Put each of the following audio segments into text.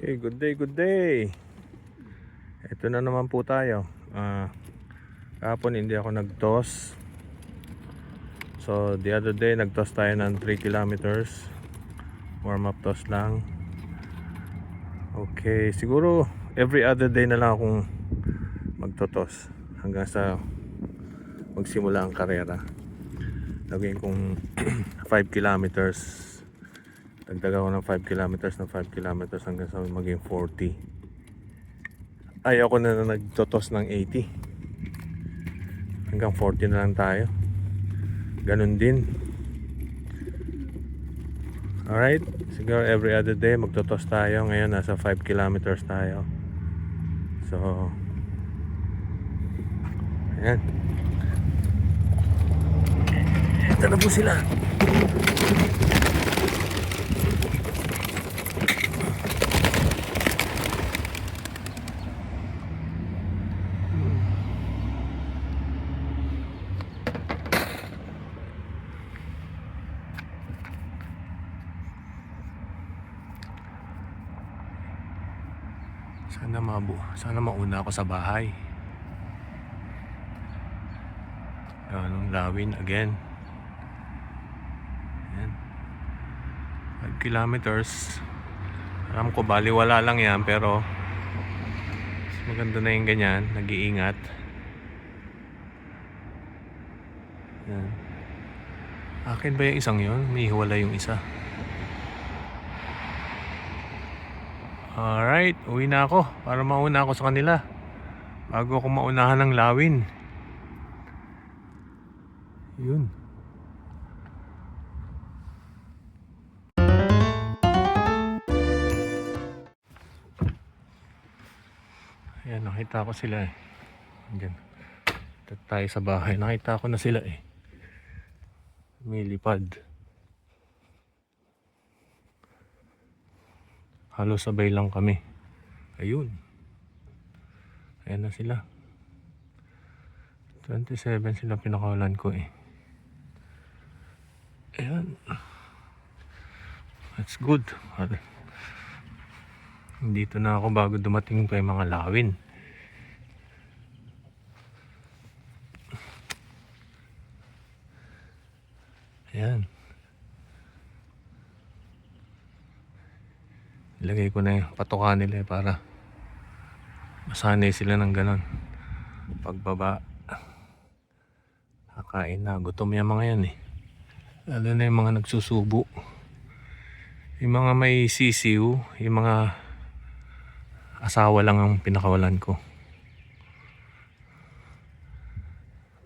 Okay, good day, good day. Ito na naman po tayo. Kahapon hindi ako nag-toss. So the other day nag-toss tayo ng 3 kilometers. Warm up toss lang. Okay, siguro every other day na lang akong magto-toss hanggang sa magsimula ang karera. Lagyan kong 5 kilometers. Dagdag ako ng 5 kilometers ng 5 kilometers hanggang sa maging 40. Ayoko na nagtotos ng 80. Hanggang 40 na lang tayo. Ganun din. Alright. Siguro every other day magtotos tayo. Ngayon nasa 5 kilometers tayo. So ayan. Ito na po sila. Sana mauna ako sa bahay. Anong lawin again. Ayan. 5 kilometers. Alam ko baliwala lang yan, pero maganda na yung ganyan. Nag-iingat. Ayan. Akin ba yung isang yun? May hiwala yung isa. Alright, uwi na ako para mauna ako sa kanila bago ako maunahan ng lawin. Yun. Ayan, nakita ko sila eh. Diyan. Tayo sa bahay. Nakita ko na sila eh. May lipad. Halos sabay lang kami. Ayun. Ayan na sila. 27 sila pinakawalan ko eh. Ayan. That's good. Dito na ako bago dumating pa yung mga lawin. Ayan. Ilagay ko na yung patukan nila para masanay sila ng ganon. Pagbaba, kakain na. Gutom yung mga yan eh. Lalo na yung mga nagsusubo. Yung mga may sisiw, yung mga asawa lang ang pinakawalan ko.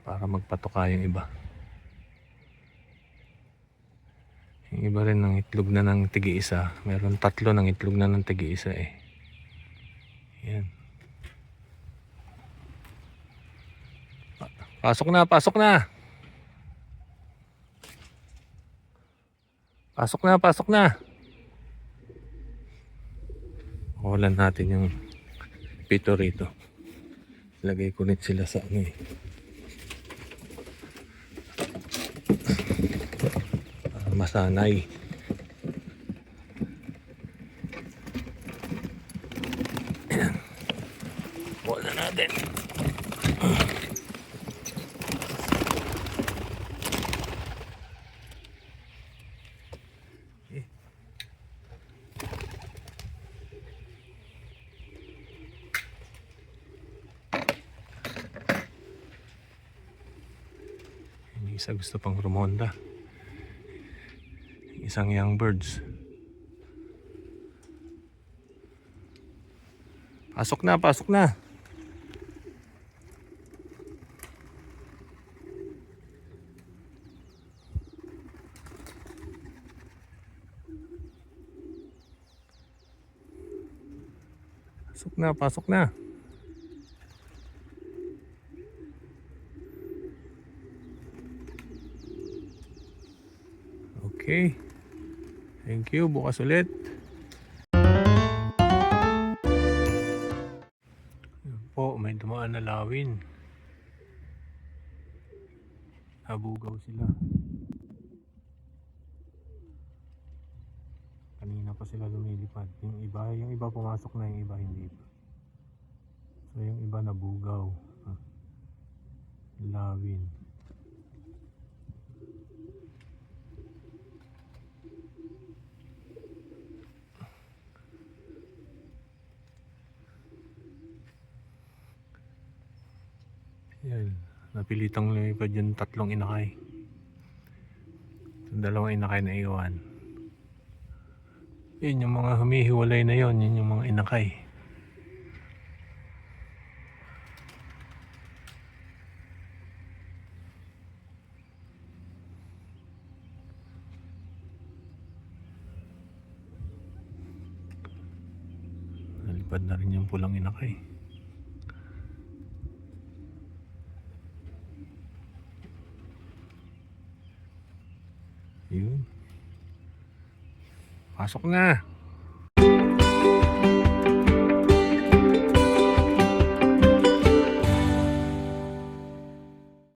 Para magpatuka yung iba. Yung iba rin ng itlog na ng tigi-isa. Meron 3 ng itlog na ng tigi-isa eh. Yan. Pasok na, pasok na. Pasok na, pasok na. Mawalan natin yung pito rito. Lagay ko rin sila sa ano eh. Masanay. Ayan. Wala natin. Yung isa gusto pang rumonda. Isang young birds. Pasok na, pasok na. Pasok na, pasok na. Okay. Thank you. Bukas ulit. Yun po, may dumaan na lawin. Nabugaw sila. Kanina pa sila lumilipad. Yung iba pumasok na, yung iba hindi pa. So yung iba nabugaw. Lawin. Yan. Napilitang lumipad yung tatlong inakay. Yung dalawang inakay na iwan. Yun yung mga humihiwalay na yun. Yun yung mga inakay. Nalipad na rin yung pulang inakay. Yun. Pasok na.